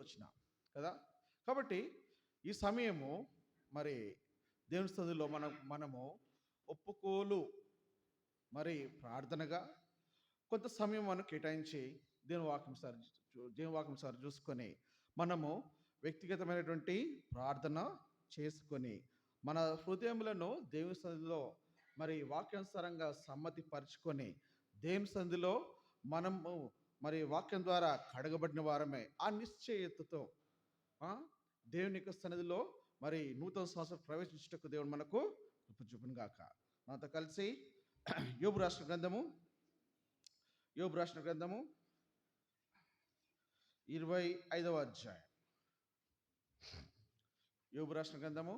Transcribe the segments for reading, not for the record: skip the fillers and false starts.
వచ్చిన కదా. కాబట్టి ఈ సమయము మరి దేవుని సన్నిధిలో మనము ఒప్పుకోలు మరి ప్రార్థనగా కొంత సమయం మనం కేటాయించి దేవుని వాక్యం సార్ చూసుకొని మనము వ్యక్తిగతమైనటువంటి ప్రార్థన చేసుకొని మన హృదయములను దేవుని సన్నిధిలో మరి వాక్యానుసారంగా సమ్మతి పరుచుకొని దేవుని సన్నిధిలో మనము మరి వాక్యం ద్వారా కడగబడిన వారమే ఆ నిశ్చయతతో దేవుని యొక్క సన్నిధిలో మరి నూతన సంవత్సరం ప్రవేశించుటకు దేవుడు మనకు చూపును గాక. నాతో కలిసి యోబు రాసిన గ్రంథము 25వ అధ్యాయం. యోబు రాసిన గ్రంథము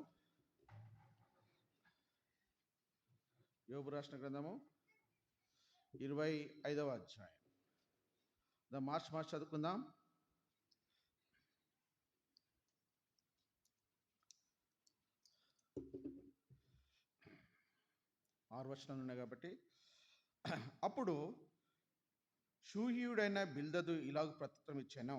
25వ అధ్యాయం. మార్చి చదువుకుందాం. 6 వచనాలు ఉన్నాయి కాబట్టి. అప్పుడు షూహీయుడైన బిల్దదు ఇలాగ ప్రత్యుత్తరం ఇచ్చాను,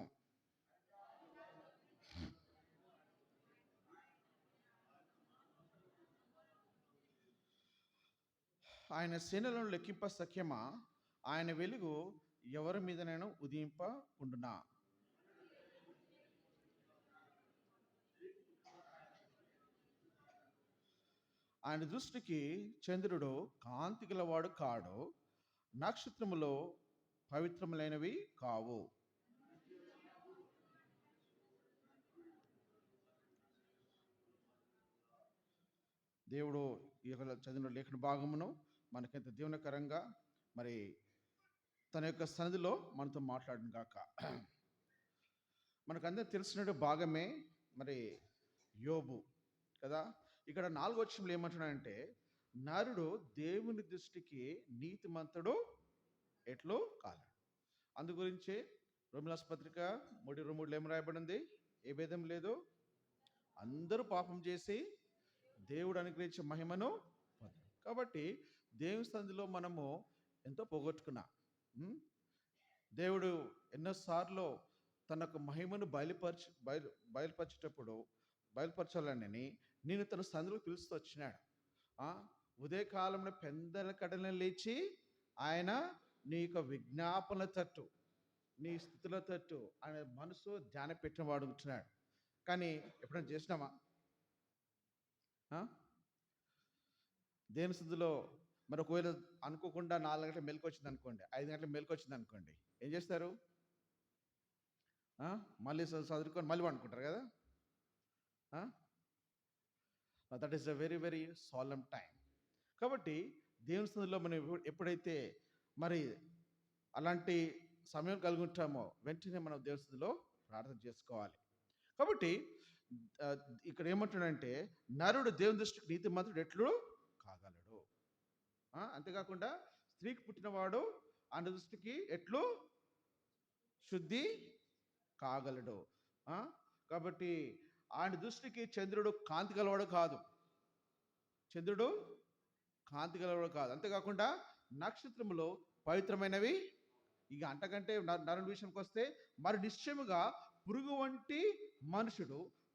ఆయన సేనలను లెక్కింప సఖ్యమా, ఆయన వెలుగు ఎవరి మీద నేను ఉదయింప ఉండునా. ఆయన దృష్టికి చంద్రుడు కాంతి గలవాడు కాడు, నక్షత్రములో పవిత్రములైనవి కావు. దేవుడు ఈ యొక్క చదివిన లేఖన భాగమును మనకెంత దీవెనకరంగా మరి తన యొక్క సన్నిధిలో మనతో మాట్లాడును గాక. మనకందరూ తెలిసిన భాగమే మరి యోబు కదా. ఇక్కడ 4వ వచనంలో ఏమంటున్నాడంటే, నరుడు దేవుని దృష్టికి నీతిమంతుడు ఎట్లు కాలేడు. అందు గురించి రోమిలాసు పత్రిక 3:23 ఏం రాయబడింది? ఏ భేదం లేదు, అందరూ పాపం చేసి దేవుడు అనుగ్రహించే మహిమను పొందారు. కాబట్టి దేవుని సన్నిధిలో మనము ఎంతో పోగొట్టుకున్నా. దేవుడు ఎన్నోసార్లు తన యొక్క మహిమను బయలుపరచాలని నేను తన సన్నిధిలో పిలుస్తూ వచ్చినాడు. ఉదయకాలంలో పెందల కడలను లేచి ఆయన నీ యొక్క విజ్ఞాపనల తట్టు, నీ స్థితుల తట్టు ఆయన మనసు ధ్యాన పెట్టిన వాడు ఉంటున్నాడు. కానీ ఎప్పుడైనా చేసినామా? దేవుని సన్నిధిలో మరి ఒకవేళ అనుకోకుండా 4 గంటల మెలకు వచ్చింది అనుకోండి, 5 గంటల మెలకు వచ్చింది అనుకోండి, ఏం చేస్తారు? మళ్ళీ చదువుకొని మళ్ళీ అనుకుంటారు కదా. That is a very very solemn time. కాబట్టి దేవుని సన్నిధిలో మనం ఎప్పుడైతే మరి అలాంటి సమయం కలిగి ఉంటామో వెంటనే మనం దేవుని సన్నిధిలో ప్రార్థన చేసుకోవాలి. కాబట్టి ఇక్కడ ఏమంటున్నాడంటే, నరుడు దేవుని దృష్టికి నీతిమంతుడు ఎట్లు కాగలడు. అంతేకాకుండా స్త్రీకి పుట్టినవాడు ఆయన దృష్టికి ఎట్లు శుద్ధి కాగలడు. కాబట్టి ఆయన దృష్టికి చంద్రుడు కాంతి గలవాడు కాదు, అంతేకాకుండా నక్షత్రములో పవిత్రమైనవి. ఇక అంతకంటే నరుని విషయానికి వస్తే మరి నిశ్చయముగా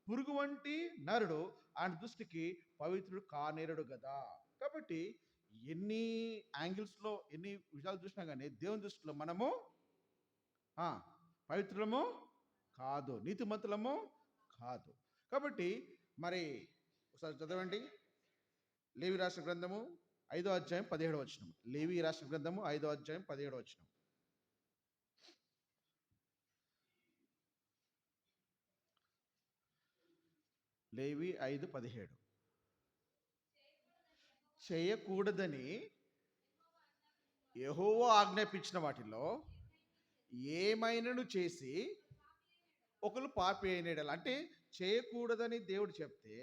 పురుగు వంటి నరుడు ఆయన దృష్టికి పవిత్రుడు కానేరుడు కదా. కాబట్టి ఎన్ని యాంగిల్స్లో ఎన్ని విషయాలు చూసినా కానీ దేవుని దృష్టిలో మనము పవిత్రులము కాదు, నీతిమంతులము కాదు. కాబట్టి మరి ఒకసారి చదవండి, లేవి రాసిన గ్రంథము 5వ అధ్యాయం 17వ వచనం. లేవి రాసిన గ్రంథము 5వ అధ్యాయం 17వ వచనం. లేవి 5:17. చేయకూడదని యెహోవా ఆజ్ఞాపించిన వాటిలో ఏమైనాను చేసి ఒకరు పాపి అయినడల, అంటే చేయకూడదని దేవుడు చెప్తే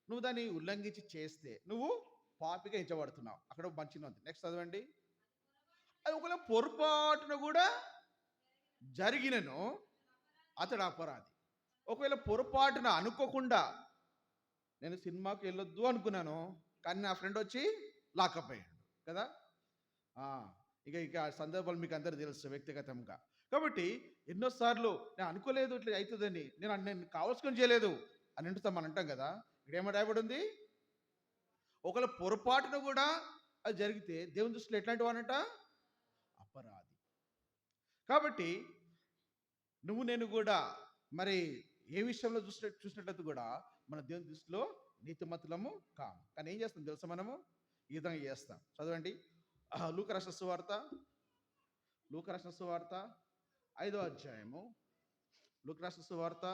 నువ్వు దాన్ని ఉల్లంఘించి చేస్తే నువ్వు పాపిగా ఎంచబడుతున్నావు. అక్కడ మంచిగా ఉంది. నెక్స్ట్ చదవండి. అది ఒకవేళ పొరపాటున కూడా జరిగినను అతడు అపరాధి. ఒకవేళ పొరపాటున అనుకోకుండా నేను సినిమాకి వెళ్ళొద్దు అనుకున్నాను, కానీ నా ఫ్రెండ్ వచ్చి లాకప్ అయ్యాడు కదా. ఇక సందర్భాలు మీకు అందరూ తెలుసు వ్యక్తిగతంగా. కాబట్టి ఎన్నోసార్లు నేను అనుకోలేదు ఇట్లా అవుతుందని, నేను కావాల్సుకొని చేయలేదు అని అంటుతాం, మనం అంటాం కదా. ఇక్కడ ఏమో రాయబడి ఉంది, ఒకవేళ పొరపాటున కూడా అది జరిగితే దేవుని దృష్టిలో ఎట్లాంటి వానంట, అపరాధి. కాబట్టి నువ్వు నేను కూడా మరి ఏ విషయంలో చూసినట్లయితే కూడా మన దేవుని దృష్టిలో నీతిమంతులము కాము. కానీ ఏం చేస్తాం తెలుసా, మనము ఈ విధంగా చేస్తాం. చదవండి, లూకా రాసిన సువార్త, లూకా రాసిన సువార్త 5వ అధ్యాయము, లూకా రాసిన సువార్త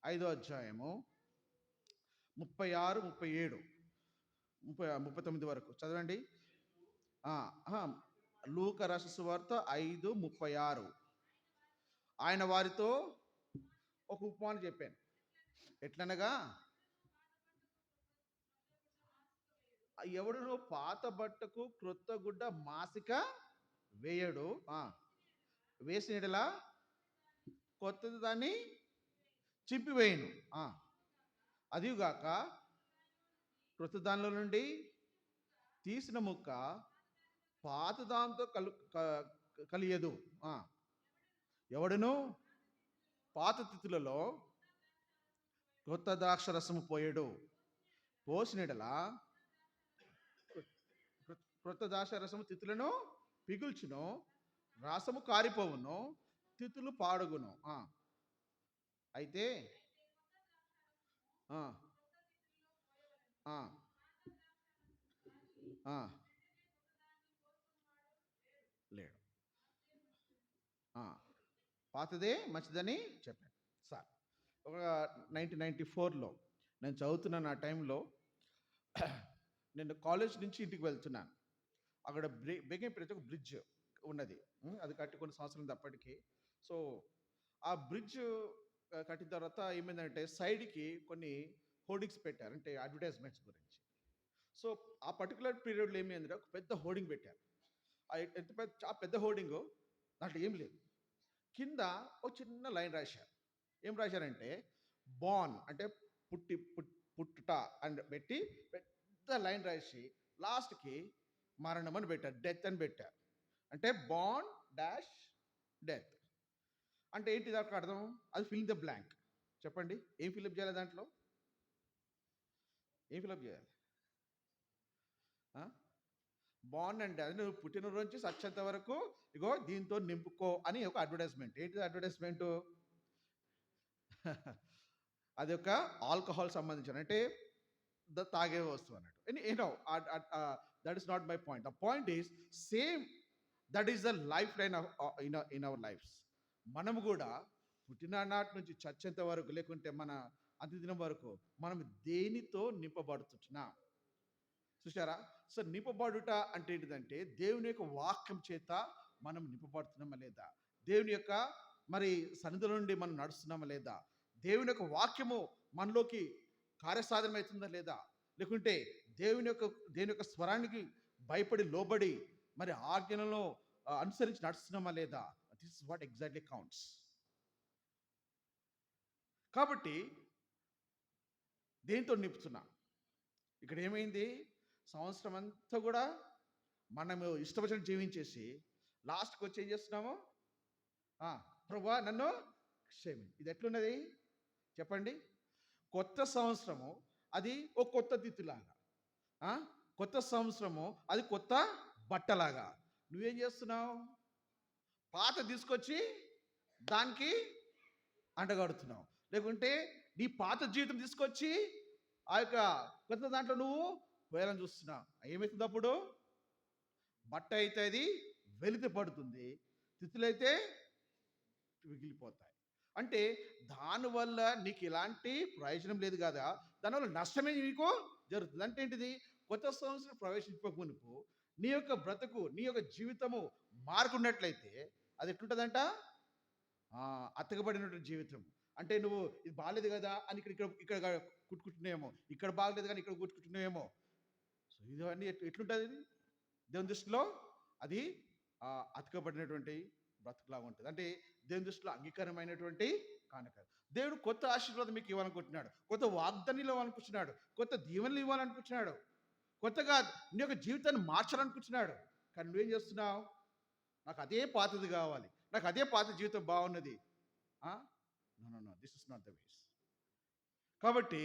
5వ అధ్యాయము 36, 37, 39 వరకు చదవండి. లూకా రాసిన సువార్త 5:36. ఆయన వారితో ఒక ఉపమానం చెప్పాను. ఎట్లనగా, ఎవడును పాత బట్టకు క్రొత్త గుడ్డ మాసిక వేయడు, వేసినలా కొత్తది దాన్ని చింపివేయను. అదిగాక క్రొత్త దానిలో నుండి తీసిన ముక్క పాత దాంతో కలియదు. ఎవడును పాత తిథులలో క్రొత్త ద్రాక్ష రసము పోయడు, పోసినడలా క్రొత్త ద్రాక్ష రసము తిథులను పిగుల్చును, రసము కారిపోవును, తిథులు పాడుగును. అయితే లేడు, పాతదే మంచిదని చెప్పాను సార్. ఒక 1994లో నేను చదువుతున్నాను. ఆ టైంలో నేను కాలేజ్ నుంచి ఇంటికి వెళ్తున్నాను. అక్కడ బేగంపేట ఒక బ్రిడ్జ్ ఉన్నది, అది కట్టి కొన్ని సంవత్సరాలు అప్పటికి. సో ఆ బ్రిడ్జ్ కట్టిన తర్వాత ఏమైందంటే సైడ్కి కొన్ని హోర్డింగ్స్ పెట్టారు, అంటే అడ్వర్టైజ్మెంట్స్ గురించి. సో ఆ పర్టికులర్ పీరియడ్లో ఏమైందంటే ఒక పెద్ద హోర్డింగ్ పెట్టారు. ఎంత పెద్ద హోర్డింగ్, దాంట్లో ఏం లేదు. కింద ఒక చిన్న లైన్ రాశారు. ఏం రాశారంటే బాన్ అంటే పుట్టుట అని పెట్టి పెద్ద లైన్ రాసి లాస్ట్కి మరణం అని పెట్టారు, డెత్ అని పెట్టారు. అంటే బాన్ డాష్ డెత్ అంటే ఏంటి దానికి అర్థం? అది ఫిల్ ద బ్లాంక్. చెప్పండి, ఏం ఫిల్అప్ చేయాలి దాంట్లో? ఏం ఫిల్అప్ చేయాలి? బాండ్ అంటే అది నువ్వు పుట్టినరోజు నుంచి సచ్చేంత వరకు ఇగో దీంతో నింపుకో అని ఒక అడ్వర్టైజ్మెంట్. ఏంటిది అడ్వర్టైజ్మెంట్? అది ఒక ఆల్కహాల్ సంబంధించిన, అంటే తాగే వస్తువు అన్నట్టు. That is not my point. The point is same, that is the life line in our lives. మనము కూడా పుట్టిన నాటి నుంచి చచ్చేంత వరకు, లేకుంటే మన అంత్యదినం వరకు మనం దేనితో నింపబడుతున్నాం? చూసారా? సో నింపబడుట అంటే ఏంటిదంటే దేవుని యొక్క వాక్యం చేత మనం నింపబడుతున్నామా లేదా, దేవుని యొక్క మరి సన్నిధి నుండి మనం నడుస్తున్నామా లేదా, దేవుని యొక్క వాక్యము మనలోకి కార్యసాధనం అవుతుందా లేదా, లేకుంటే దేవుని యొక్క స్వరానికి భయపడి లోబడి మరి ఆజ్ఞలను అనుసరించి నడుస్తున్నామా లేదా. This is what exactly counts. కాబట్టి దేంతో నింపుతున్నా? ఇక్కడ ఏమైంది, సంవత్సరం అంతా కూడా మనము ఇష్టపడిన జీవించేసి లాస్ట్కి వచ్చి ఏం చేస్తున్నాము, ప్రభువా నన్ను క్షమించు. ఇది ఎట్లున్నది చెప్పండి? కొత్త సంవత్సరము అది ఒక కొత్త తిథిలాగా, కొత్త సంవత్సరము అది కొత్త బట్టలాగా. నువ్వేం చేస్తున్నావు? పాత తీసుకొచ్చి దానికి అంటగడుతున్నావు, లేకుంటే నీ పాత జీవితం తీసుకొచ్చి ఆ యొక్క కొత్త దాంట్లో నువ్వు వేయాలని చూస్తున్నావు. ఏమవుతుంది అప్పుడు? బట్ట అయితే అది వెలితి పడుతుంది, తిథులైతే మిగిలిపోతాయి. అంటే దానివల్ల నీకు ఎలాంటి ప్రయోజనం లేదు కదా, దానివల్ల నష్టమే నీకు జరుగుతుంది. అంటే ఏంటిది? కొత్త సంవత్సరం ప్రవేశించక నీ యొక్క బ్రతుకు, నీ యొక్క జీవితము మారుకున్నట్లయితే అది ఎట్లుంటుందంట? అతకబడినటువంటి జీవితం. అంటే నువ్వు ఇది బాగాలేదు కదా అని ఇక్కడ కుట్టుకుంటున్నావేమో, ఇక్కడ బాగలేదు కానీ ఇక్కడ కుట్టుకుంటున్నావేమో. సో ఇవన్నీ ఎట్లుంటుంది దేవుని దృష్టిలో? అది అతకబడినటువంటి బ్రతుకులాగా ఉంటుంది. అంటే దేవుని దృష్టిలో అంగీకారమైనటువంటి కానుక. దేవుడు కొత్త ఆశీర్వాదం మీకు ఇవ్వాలనుకుంటున్నాడు, కొత్త వాగ్దానం ఇవ్వాలనుకుంటున్నాడు, కొత్త దీవెనలు ఇవ్వాలనుకుంటున్నాడు, కొత్తగా నీ యొక్క జీవితాన్ని మార్చాలనుకుంటున్నాడు. కానీ నువ్వేం చేస్తున్నావు? నాకు అదే పాతది కావాలి, నాకు అదే పాత జీవితం బాగున్నది. No, no, this is not the ways. కాబట్టి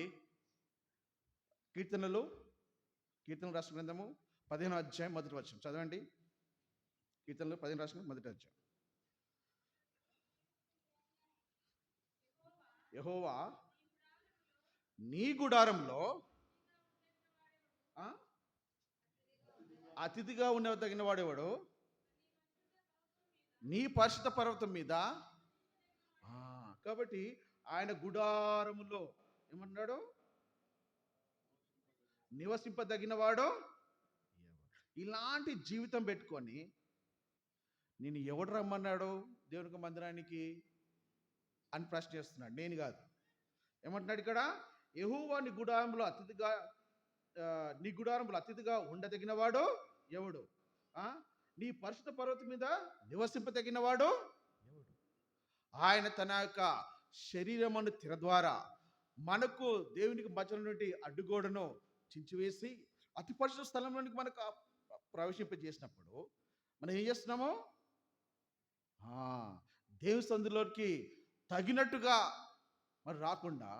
కీర్తనలు రాసిన గ్రంథము 15వ అధ్యాయం మొదటి వచనం చదవండి. కీర్తనలు 15 రాసిన మొదటి అధ్యాయం. యెహోవా నీ గుడారంలో అతిథిగా ఉండదగిన వాడెవడు? నీ పరిశుద్ధ పర్వతం మీద. కాబట్టి ఆయన గుడారములో ఏమన్నాడు? నివసింపదగిన వాడు. ఇలాంటి జీవితం పెట్టుకొని నేను ఎవడు రమ్మన్నాడు దేవునికి మందిరానికి అని ప్రశ్న చేస్తున్నాడు. నేను కాదు. ఏమంటున్నాడు ఇక్కడ? యెహోవా నీ గుడారంలో అతిథిగా ఉండదగిన వాడు ఎవడు? నీ పరిశుద్ధ పర్వతం మీద నివసింపదగిన వాడు ఎవడు? ఆయన తన యొక్క శరీరమును తెర ద్వారా మనకు దేవునికి మధ్యలో నుండి అడ్డుగోడను చించివేసి అతి పరిశుద్ధ స్థలంలోనికి మనకు ప్రవేశింపజేసినప్పుడు మనం ఏం చేస్తున్నాము? దేవుని సందులోకి తగినట్టుగా మరి రాకుండా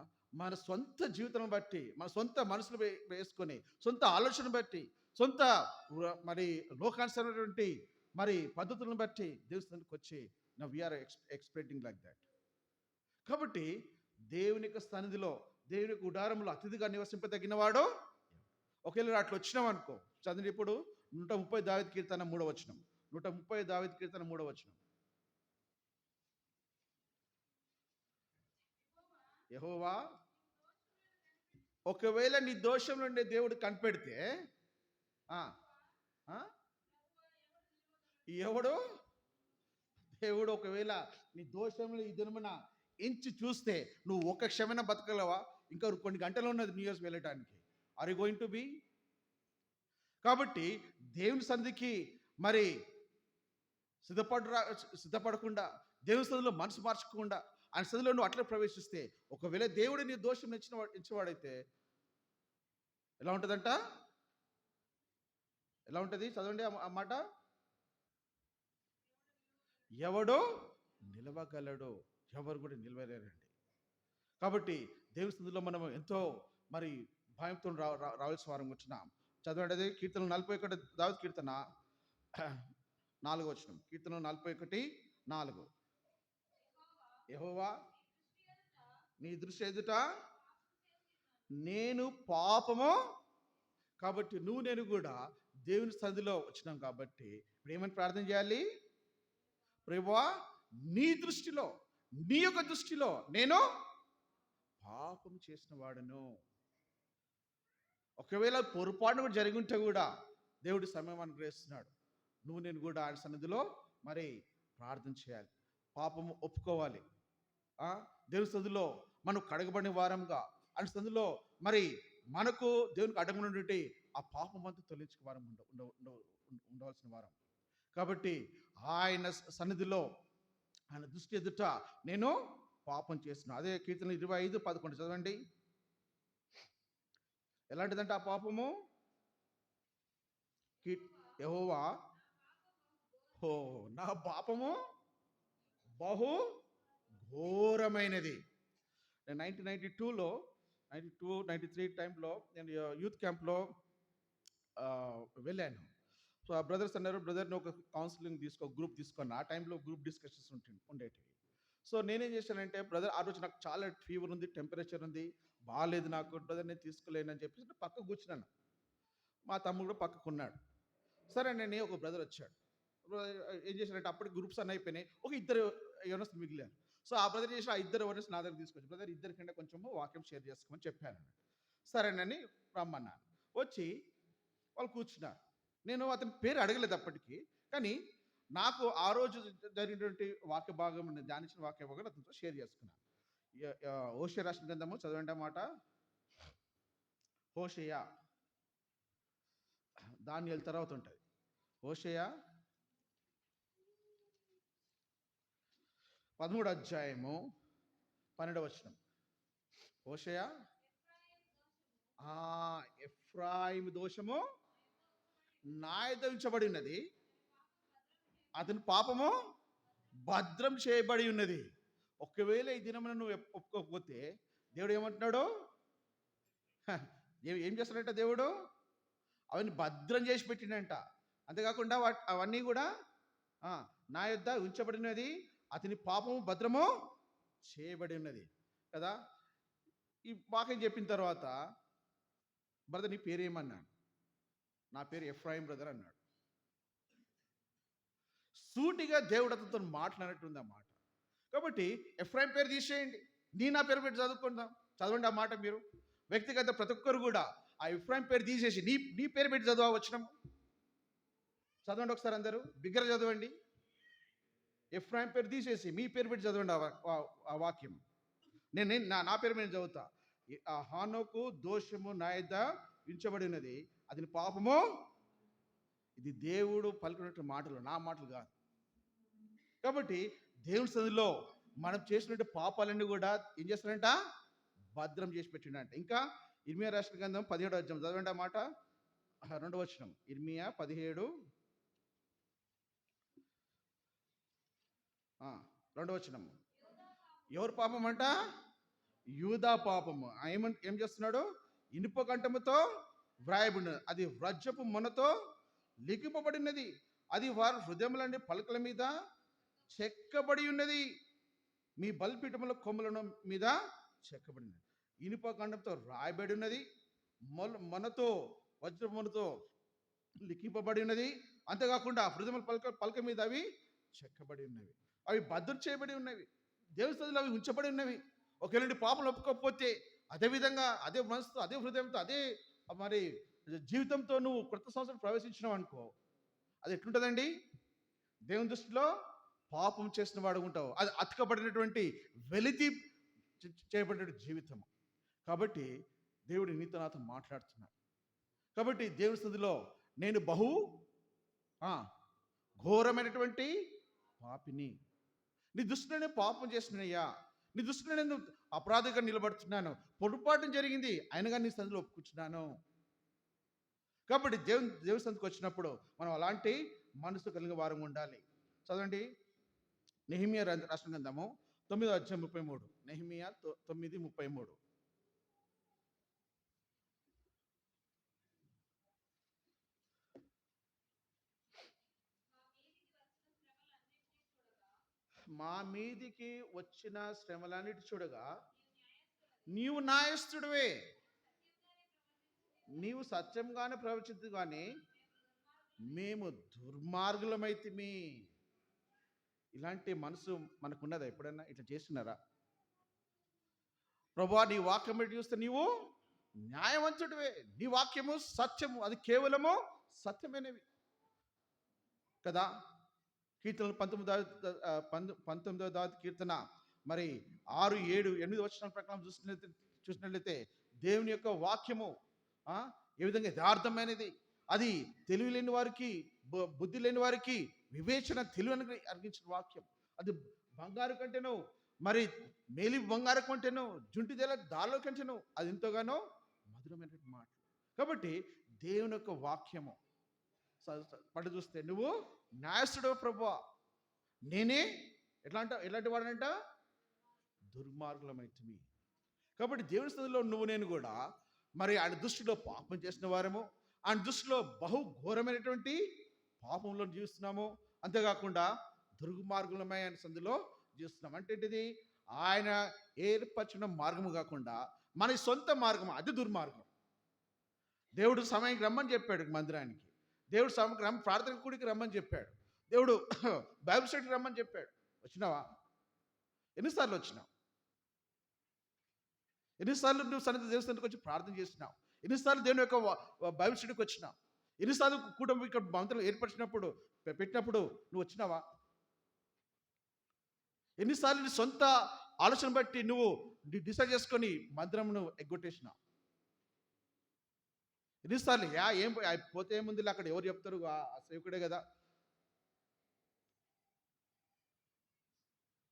మన సొంత జీవితం బట్టి, మన సొంత మనసులు వేసుకొని, సొంత ఆలోచన బట్టి, సొంత మరి లోకానుసరైనటువంటి మరి పద్ధతులను బట్టి దేవుని సందులోకి వచ్చి వీఆర్ ఎక్స్పెక్టింగ్ లైక్ దట్. కాబట్టి దేవుని యొక్క సన్నిధిలో, దేవుని యొక్క గుడారంలో అతిథిగా నివసింపదగిన వాడు. ఒకవేళ అట్లా వచ్చినాం అనుకో, చదివి ఇప్పుడు 130 దావీదు కీర్తన 3వ వచనం. 130 దావీదు కీర్తన 3వ వచనం. యెహోవా ఒకవేళ నీ దోషం నుండి దేవుడు కనిపెడితే దేవుడు ఒకవేళ నీ దోషంలో ఈ దినమున ఎంచి చూస్తే నువ్వు ఒక క్షమైన బతకగలవా? ఇంకా కొన్ని గంటలు ఉన్నది న్యూ ఇయర్స్ వెళ్ళటానికి. Are you going to be? కాబట్టి దేవుని సంధికి మరి సిద్ధపడకుండా, దేవుని సంధిలో మనసు మార్చకుండా ఆయన సంధిలో నువ్వు అట్లా ప్రవేశిస్తే, ఒకవేళ దేవుడు నీ దోషం ఇచ్చినవాడైతే ఎలా ఉంటుందంట? ఎలా ఉంటుంది? చదవండి ఆ మాట. ఎవడో నిలవగలడు? ఎవరు కూడా నిలవలేరండి. కాబట్టి దేవుని సంధిలో మనం ఎంతో మరి భయంతో రావాల్సిన వారం వచ్చినాం. చదవండి అది కీర్తన 41 దావీదు కీర్తన 4వ వచనం. కీర్తన 41:4. యెహోవా నీ దృష్టి ఎదుట నేను పాపము. కాబట్టి నువ్వు నేను కూడా దేవుని సన్నిధిలో వచ్చినాం కాబట్టి ఇప్పుడు ఏమని ప్రార్థన చేయాలి? ప్రభువా నీ దృష్టిలో, నీ యొక్క దృష్టిలో నేను పాపం చేసిన వాడను. ఒకవేళ పొరపాటును కూడా జరిగి ఉంటే కూడా దేవుడి సమయం అనుగ్రహిస్తున్నాడు. నువ్వు నేను కూడా ఆయన సన్నిధిలో మరి ప్రార్థన చేయాలి, పాపము ఒప్పుకోవాలి. దేవుని సన్నిధిలో మనం కడగబడిన వారంగా, ఆయన సన్నిధిలో మరి మనకు దేవునికి అడ్డమైనటువంటి ఆ పాపం అంతా తొలగించుకు వారం ఉండవలసిన వారం. కాబట్టి ఆయన సన్నిధిలో, ఆయన దృష్టి ఎదుట నేను పాపం చేస్తున్నా. అదే కీర్తన 25:11 చదవండి. ఎలాంటిదంటే ఆ పాపము? యెహోవా నా పాపము బహు ఘోరమైనది. నేను 1992లో 93 టైంలో నేను యూత్ క్యాంప్లో వెళ్ళాను. సో ఆ బ్రదర్స్ అన్నారు, బ్రదర్ని ఒక కౌన్సిలింగ్ గ్రూప్ తీసుకున్నా. ఆ టైంలో గ్రూప్ డిస్కషన్స్ ఉండేటివి. సో నేనేం చేశానంటే, బ్రదర్ ఆ రోజు నాకు చాలా ఫీవర్ ఉంది, టెంపరేచర్ ఉంది, బాగాలేదు నాకు, బ్రదర్ నేను తీసుకోలేనని చెప్పేసి పక్కకు కూర్చున్నాను. మా తమ్ముడు కూడా పక్కకున్నాడు. సరే నేను ఒక బ్రదర్ వచ్చాడు. ఏం చేశాడంటే అప్పటికి గ్రూప్స్ అన్నీ అయిపోయినాయి, ఒక 2 యవనస్తులు మిగిలారు. సో ఆ బ్రదర్ చేసి ఆ 2 యవనస్ నా దగ్గర తీసుకొచ్చి, బ్రదర్ ఇద్దరికంటే కొంచెము వాక్యం షేర్ చేసుకోమని చెప్పాను. సరేనని రమ్మన్నాను. వచ్చి వాళ్ళు కూర్చున్నారు. నేను అతని పేరు అడగలేదు అప్పటికి, కానీ నాకు ఆ రోజు జరిగినటువంటి వాక్య భాగం, ధ్యానించిన వాక్య భాగం అతనితో షేర్ చేసుకున్నాను. హోషేయ రాసిన గ్రంథము చదవండి అన్నమాట. హోషేయ, దానియేలు తర్వాత ఉంటుంది. హోషేయ 13వ అధ్యాయము 12వ వచనం. హోషేయ ఎఫ్రాయిము దోషము నాయదించబడినది, అతని పాపము భద్రం చేయబడి ఉన్నది. ఒకవేళ ఈ దినమున నువ్వు ఒప్పుకోకపోతే దేవుడు ఏమంటున్నాడు? ఏం చేస్తాడంట దేవుడు? అవన్నీ భద్రం చేసి పెట్టినంట. అంతేకాకుండా అవన్నీ కూడా నా యొద్ద ఉంచబడినది, అతని పాపము భద్రము చేయబడి ఉన్నది కదా. ఈ వాక్యం చెప్పిన తర్వాత, బ్రదర్ నీ పేరేమన్నాడు? నా పేరు ఎఫ్రాయిం బ్రదర్ అన్నాడు. సూటిగా దేవుడు అతనితో మాట్లాడినట్టుంది ఆ మాట. కాబట్టి ఎఫ్రాయిం పేరు తీసేయండి, నా పేరు పెట్టి చదువుకుందాం. చదవండి ఆ మాట మీరు. వ్యక్తిగత ప్రతి ఒక్కరు కూడా ఆ ఎఫ్రాయిం పేరు తీసేసి నీ పేరు పెట్టి చదువు వచ్చినాము. చదవండి ఒకసారి అందరూ బిగ్గర చదవండి. ఎఫ్రాయిం పేరు తీసేసి మీ పేరు పెట్టి చదవండి ఆ వాక్యం. నేను నా పేరు మీద చదువుతా. ఆ హానోకు దోషము నా యొద్ద ఉంచబడినది, అది పాపము. ఇది దేవుడు పలుకున్నట్టు మాటలు, నా మాటలు కాదు. కాబట్టి దేవుని సన్నిధిలో మనం చేసినట్టు పాపాలన్నీ కూడా ఏం చేస్తారంట? భద్రం చేసి పెట్టినంట. ఇంకా ఇర్మియా రాసిన గ్రంథం 17వ అధ్యాయం చదవండి ఆ మాట, 2వ వచనం. ఇర్మియా 17 2వ వచనం. ఎవరు పాపం అంట? యూదా పాపము. ఏం చేస్తున్నాడు? ఇనుప కంఠముతో వ్రాయబడినది, అది వ్రజపు మొనతో లిఖింపబడినది, అది వారి హృదయములన్నీ పలుకల మీద చెక్కబడి ఉన్నది, మీ బలిపీఠముల కొమ్ముల మీద చెక్కబడినది. ఇనుప ఖండంతో రాయబడి ఉన్నది, మొనతో వజ్రపు మొనతో లిఖింపబడి ఉన్నది. అంతేకాకుండా హృదయముల పలక మీద అవి చెక్కబడి ఉన్నవి, అవి భద్రం చేయబడి ఉన్నవి, దేవుని సన్నిధిలో అవి ఉంచబడి ఉన్నవి. ఒకవేళ పాపం ఒప్పుకోకపోతే అదేవిధంగా అదే మనసుతో, అదే హృదయంతో, అదే మరి జీవితంతో నువ్వు కొత్త సంవత్సరం ప్రవేశించినావు అనుకో, అది ఎట్లుంటుందండి? దేవుని దృష్టిలో పాపం చేసిన వాడు ఉంటావు. అది అతకబడినటువంటి వెలితి చేయబడిన జీవితం. కాబట్టి దేవుడు నీతో నాతో మాట్లాడుతున్నాడు. కాబట్టి దేవుని సన్నిధిలో నేను బహు ఘోరమైనటువంటి పాపిని, నీ దృష్టిలో నేను పాపం చేసినయ్యా, నీ దృష్టిలో నేను అపరాధిగా నిలబడుతున్నాను, పొరపాటు జరిగింది అయినగా నీ సన్నిధిలో ఒప్పుకుంటున్నాను. కాబట్టి దేవుని సన్నిధికి వచ్చినప్పుడు మనం అలాంటి మనసు కలిగిన వారం ఉండాలి. చదవండి నెహెమీయా రాసిన గ్రంథము 9వ అధ్యాయం 33. నెహెమీయా 9:33. మా మీదికి వచ్చిన శ్రమలన్నిటి చూడగా నీవు న్యాయస్థుడివే, నీవు సత్యంగానే ప్రవచించు, కానీ మేము దుర్మార్గులమైతిమి. ఇలాంటి మనసు మనకున్నదా? ఎప్పుడైనా ఇట్లా చేస్తున్నారా? ప్రభువా నీ వాక్యం పెట్టి చూస్తే నీవు న్యాయవంతుడివే, నీ వాక్యము సత్యము, అది కేవలము సత్యమైనవి కదా. కీర్తనలు 19వ కీర్తన మరి 6, 7, 8 వచనాల ప్రకారం చూసినట్లయితే దేవుని యొక్క వాక్యము ఏ విధంగా యథార్థమైనది, అది తెలివి లేని వారికి, బుద్ధి లేని వారికి వివేచన తెలివి అర్గించిన వాక్యం. అది బంగారు కంటేను, మరి మేలి బంగారు కంటేను, జుంటి దారిలో కంటేను అది ఎంతోగానో మధురమైనటువంటి మాట. కాబట్టి దేవుని యొక్క వాక్యము పట్టు చూస్తే నువ్వు న్యాయస్థుడు ప్రభువా, నేనే ఎలాంటి వాడనంట? దుర్మార్గులమైతిమి. కాబట్టి దేవుని సన్నిధిలో నువ్వు నేను కూడా మరి ఆయన దృష్టిలో పాపం చేసిన వారము, ఆయన దృష్టిలో బహు ఘోరమైనటువంటి పాపంలో జీవిస్తున్నాము. అంతేకాకుండా దుర్మార్గులమై ఆయన సన్నిధిలో జీవిస్తున్నాం. అంటే ఏంటిది? ఆయన ఏర్పరిచిన మార్గము కాకుండా మన సొంత మార్గం, అది దుర్మార్గం. దేవుడు సమయానికి రమ్మని చెప్పాడు మందిరానికి, దేవుడు సమయం ప్రార్థన కూడికి రమ్మని చెప్పాడు, దేవుడు బైబిల్ స్టడీకి రమ్మని చెప్పాడు. వచ్చినావా? ఎన్నిసార్లు వచ్చినావు? ఎన్నిసార్లు నువ్వు దేవుని సన్నిధికి వచ్చి ప్రార్థన చేసినావు? ఎన్నిసార్లు దేవుని యొక్క బైబిల్ స్టడీకి వచ్చినావు? ఎన్నిసార్లు కుటుంబం ఇక్కడ మంత్రులు ఏర్పరిచినప్పుడు పెట్టినప్పుడు నువ్వు వచ్చినావా? ఎన్నిసార్లు నీ సొంత ఆలోచన బట్టి నువ్వు డిసైడ్ చేసుకొని మందిరమును ఎగ్గొట్టేసినావు? ఎన్నిసార్లు ఏం పోతే ఏముంది, అక్కడ ఎవరు చెప్తారు, ఆ సేవకుడే కదా.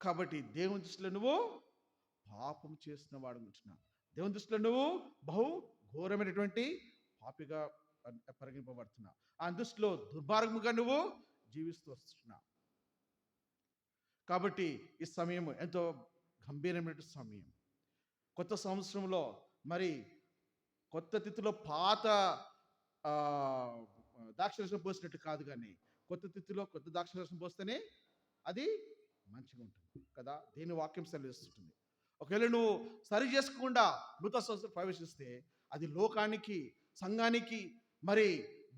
కాబట్టి దేవుని దృష్టిలో నువ్వు పాపం చేసిన వాడు ఉంటున్నావు. దేవుని దృష్టిలో నువ్వు బహు ఘోరమైనటువంటి పాపిగా పరిగణింపబడుతున్నావు. ఆ దృష్టిలో దుర్మార్గముగా నువ్వు జీవిస్తూ వస్తున్నావు. కాబట్టి ఈ సమయం ఎంతో గంభీరమైన సమయం. కొత్త సంవత్సరంలో మరి కొత్త తిథిలో పాత ఆ, ద్రాక్షరసం పోసినట్టు కాదు, కానీ కొత్త తిథిలో కొత్త ద్రాక్షరసం పోస్తేనే అది మంచిగా ఉంటుంది కదా. దేని వాక్యం సెలవిస్తుంటుంది. ఒకవేళ నువ్వు సరి చేసుకోకుండా నూతన సంవత్సరం ప్రవేశిస్తే అది లోకానికి, సంఘానికి, మరి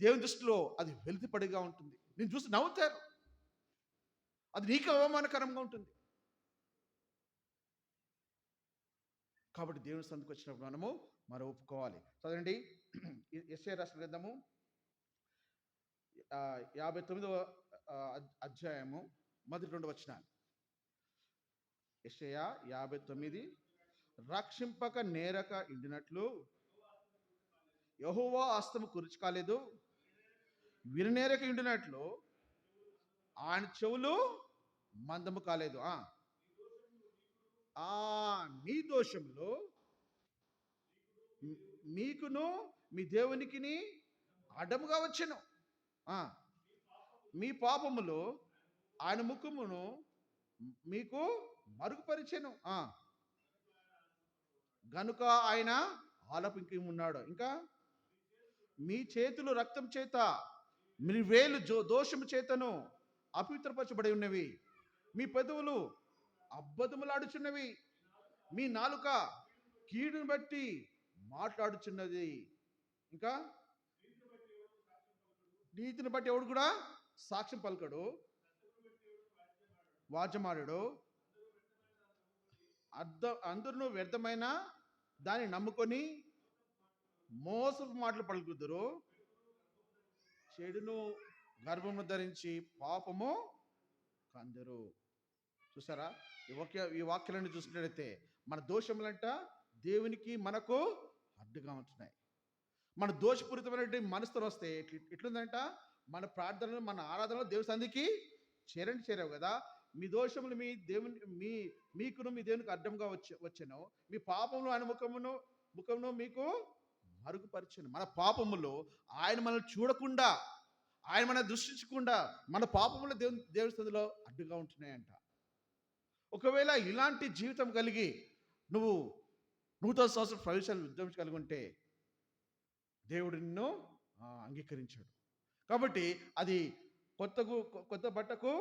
దేవుని దృష్టిలో అది వెలితిపడిగా ఉంటుంది. నేను చూసి నవ్వుతారు, అది నీకు అవమానకరంగా ఉంటుంది. కాబట్టి దేవుని సందుకు వచ్చినప్పుడు మనము మరి ఒప్పుకోవాలి. చదవండి, యెషయా రాసిన గ్రంథము 59వ అధ్యాయము మొదటి 2 వచనాలు. యెషయా 59, రక్షింపక నేరక ఇండినట్లు యెహోవా హస్తము కురుచు కాలేదు, విననేరక ఇండినట్లు ఆయన చెవులు మందము కాలేదు. నీ దోషములు మీకును మీ దేవునికిని అడ్డముగా వచ్చెను, మీ పాపములు ఆయన ముఖమును మీకు మరుగుపరిచెను, గనుక ఆయన ఆలపించి ఉన్నాడు. ఇంకా మీ చేతులు రక్తం చేత, మీ వేలు దోషము చేతను అపవిత్రపరచబడి ఉన్నవి, మీ పెదవులు అబద్ధములాడుచున్నవి, మీ నాలుక కీడును బట్టి మాట్లాడుచున్నది. ఇంకా నీతిని బట్టి ఎవడు కూడా సాక్ష్యం పలకడు, వాచమాడు, అందరూ వ్యర్థమైన దాన్ని నమ్ముకొని మోసపు మాటలు పలుకుదురు, చెడును గర్భమును ధరించి పాపము కందరు. చూసారా, ఈ వాక్యాలను చూసినట్లయితే మన దోషములంట దేవునికి మనకు అడ్డుగా ఉంటున్నాయి. మన దోషపూరితమైనటువంటి మనసుతో వస్తే ఎట్లుందంట, మన ప్రార్థనలు, మన ఆరాధనలు దేవుని సంధికి చేరావు కదా. మీ దోషములు మీ దేవుని మీకును మీ దేవునికి అడ్డంగా వచ్చాను, మీ పాపములు ఆయన ముఖమును మీకు మరుగుపరిచాను. మన పాపములు ఆయన మనల్ని చూడకుండా, ఆయన మన దృష్టించకుండా మన పాపములు దేవుని సంధిలో అడ్డుగా ఉంటున్నాయంట. ఒకవేళ ఇలాంటి జీవితం కలిగి నువ్వు నూతన సంవత్సరం ప్రవేశాలు ఉద్యమించి కలిగి ఉంటే దేవుడు నిన్ను అంగీకరించాడు. కాబట్టి అది కొత్త బట్టకు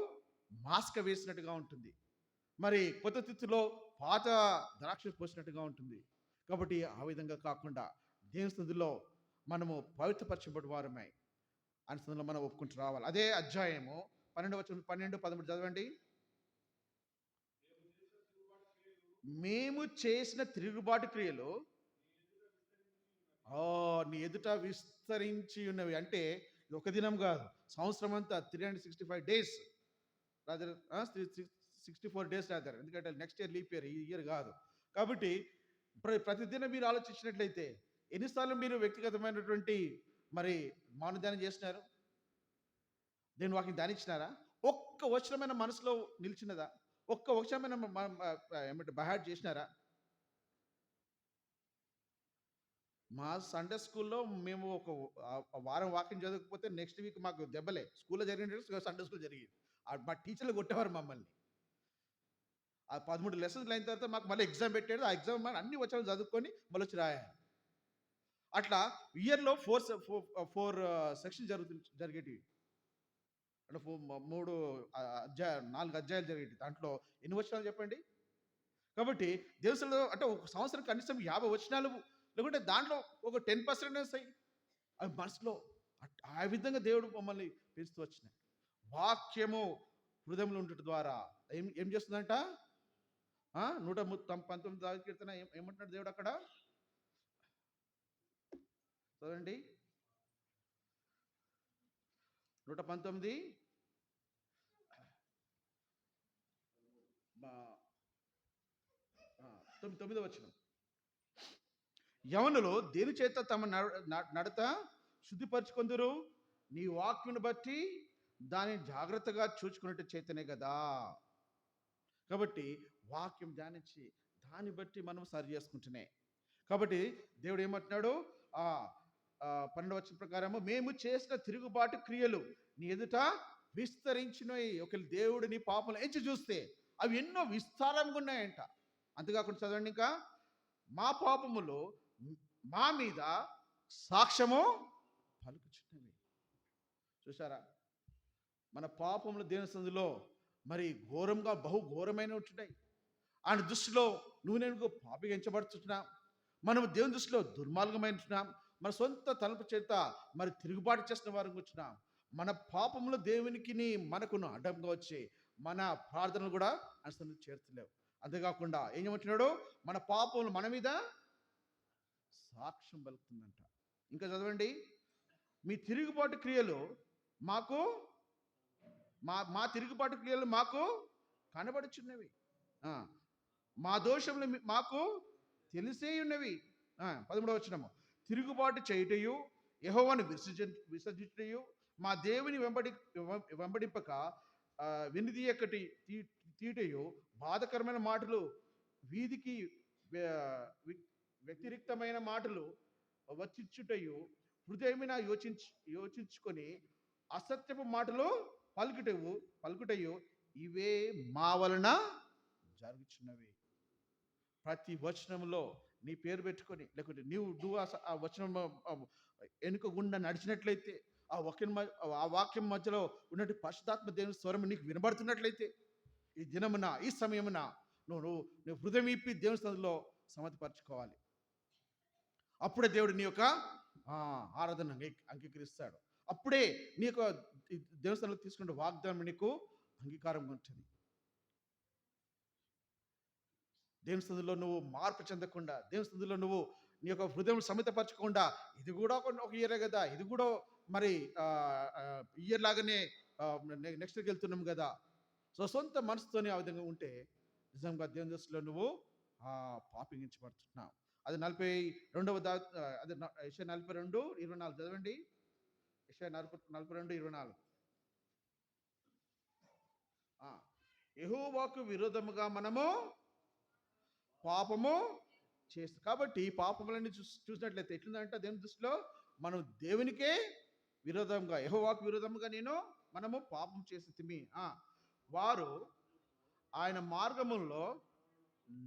మాస్క వేసినట్టుగా ఉంటుంది, మరి కొత్త తిథిలో పాత ద్రాక్ష పోసినట్టుగా ఉంటుంది. కాబట్టి ఆ విధంగా కాకుండా దేవుని స్థితిలో మనము పవిత్రపరచబడి వారమై ఆయన స్థితిలో మనం ఒప్పుకుంటూ రావాలి. అదే అధ్యాయము 12-13 చదవండి. మేము చేసిన తిరుగుబాటు క్రియలు నీ ఎదుట విస్తరించి ఉన్నవి. అంటే ఒక దినం కాదు, సంవత్సరం అంతా 365 days, 64 days రాదారు. ఎందుకంటే నెక్స్ట్ ఇయర్ లీప్ ఇయర్, ఈ ఇయర్ కాదు. కాబట్టి ప్రతిదినం మీరు ఆలోచించినట్లయితే ఎన్నిసార్లు మీరు వ్యక్తిగతమైనటువంటి మరి మౌనధ్యానం చేసినారు? దేని వాక్యం ధ్యానించినారా? ఒక్క వచనమైన మనసులో నిలిచినదా? ఒక్క వచనమైన ఏమంటే బహాట్ చేసినారా? మా సండే స్కూల్లో మేము ఒక వారం వాక్యం చదవకపోతే నెక్స్ట్ వీక్ మాకు దెబ్బలే. స్కూల్లో జరిగిన సండే స్కూల్ జరిగింది. మా టీచర్లు కొట్టేవారు మమ్మల్ని. ఆ 13 లెసన్స్ అయిన తర్వాత మాకు మళ్ళీ ఎగ్జామ్ పెట్టాడు. ఆ ఎగ్జామ్ అన్ని వచ్చాము చదువుకొని మళ్ళీ వచ్చి రాయాలి. అట్లా ఇయర్లో 4 సెక్షన్ జరిగేటివి. అంటే 4 అధ్యాయాలు జరిగేవి. దాంట్లో ఎన్ని వచనాలు చెప్పండి? కాబట్టి దేశంలో అంటే ఒక సంవత్సరం కనీసం 50 వచనాలు, లేకుంటే దాంట్లో ఒక 10% వస్తాయి. అవి మనసులో ఆ విధంగా దేవుడు మమ్మల్ని పెంచుతూ వచ్చినాయి. వాక్యము హృదయంలో ఉండటం ద్వారా ఏం చేస్తుందంట? 119 కీర్తన ఏమంటున్నాడు దేవుడు అక్కడ? చదవండి. 119 9వ వచనం. యవనులు దేని చేత తమ నడత శుద్ధిపరచుకొందురు? నీ వాక్యను బట్టి దాన్ని జాగ్రత్తగా చూచుకున్నట్టు చేతనే కదా. కాబట్టి వాక్యం ధ్యానించి దాన్ని బట్టి మనం సరి చేసుకుంటున్నాయి. కాబట్టి దేవుడు ఏమంటున్నాడు? 12వ వచనం ప్రకారము, మేము చేసిన తిరుగుబాటు క్రియలు నీ ఎదుట విస్తరించినవి. ఒకవేళ దేవుడు నీ పాపలు ఎంచి చూస్తే అవి ఎన్నో విస్తారంగా ఉన్నాయంట. అంతేకాకుండా చదవండి ఇంకా, మా పాపములు మా మీద సాక్ష్యము పలుకుచున్నవి. చూసారా, మన పాపములు దేవుని సందులో మరి ఘోరంగా బహు ఘోరమైన ఉంటున్నాయి. ఆయన దృష్టిలో నువ్వు నేను పాపిగా ఎంచబడుతున్నాం. మనము దేవుని దృష్టిలో దుర్మార్గమైంటున్నాం. మన సొంత తలుపు చేత మరి తిరుగుబాటు చేసిన వారికి వచ్చినాం. మన పాపములు దేవునికి మనకును అడ్డంగా వచ్చి మన ప్రార్థనలు కూడా ఆయన చేర్చలేవు. అంతేకాకుండా ఏం చేయమంటున్నాడు, మన పాపములు మన మీద సాక్ష్యం పలుకుతుందంట. ఇంకా చదవండి, మీ తిరుగుబాటు క్రియలు మాకు మా తిరుగుబాటు క్రియలు మాకు కనబడుచున్నవి, మా దోషములు మాకు తెలిసే ఉన్నవి. 13వ వచనము, తిరుగుబాటు చేయుటయు యెహోవాను విసర్జించుటయు మా దేవుని వెంబడింపక వెనుదీయకటి తీటయు బాధకరమైన మాటలు, వీధికి వ్యతిరిక్తమైన మాటలు వచ్చించుటయు హృదయమైన యోచించుకొని అసత్యపు మాటలు పలుకుటయు ఇవే మా వలన జరుగుచున్నవి. ప్రతి వచనంలో నీ పేరు పెట్టుకొని, లేకుంటే నువ్వు ఆ వచనం వెనుక గుండా నడిచినట్లయితే, ఆ వాక్యం మధ్యలో ఉన్నట్టు పరిశుద్ధాత్మ దేవుని స్వరం నీకు వినబడుతున్నట్లయితే, ఈ దినమున ఈ సమయమున నువ్వు హృదయం ఇప్పి దేవుని స్థలంలో సమతిపరచుకోవాలి. అప్పుడే దేవుడు నీ యొక్క ఆరాధన అంగీకరిస్తాడు. అప్పుడే నీ యొక్క దేవుని స్థలంలో తీసుకునే వాగ్దానం నీకు అంగీకారంగా ఉంటుంది. దేవుని స్థుతిలో నువ్వు మార్పు చెందకుండా, దేవుని స్థుతిలో నువ్వు నీ యొక్క హృదయం సమితపరచకుండా, ఇది కూడా ఒక ఇయరే కదా, ఇది కూడా మరి ఇయర్ లాగానే నెక్స్ట్కి వెళ్తున్నాం కదా, సో సొంత మనసుతోనే ఆ విధంగా ఉంటే నిజంగా దేవుని దృష్టిలో నువ్వు పాపించబడుతున్నావు. అది 42వ అదే యెషయా 42:24 చదవండి. యెషయా 42:24, యెహోవాకు విరోధముగా మనము పాపము చేస్తాం. కాబట్టి పాపములన్నీ చూసినట్లయితే ఎట్లుందంట దేవుని దృష్టిలో, మనం దేవునికే విరోధంగా, యెహోవాకు విరోధముగా మనము పాపం చేసి వారు ఆయన మార్గముల్లో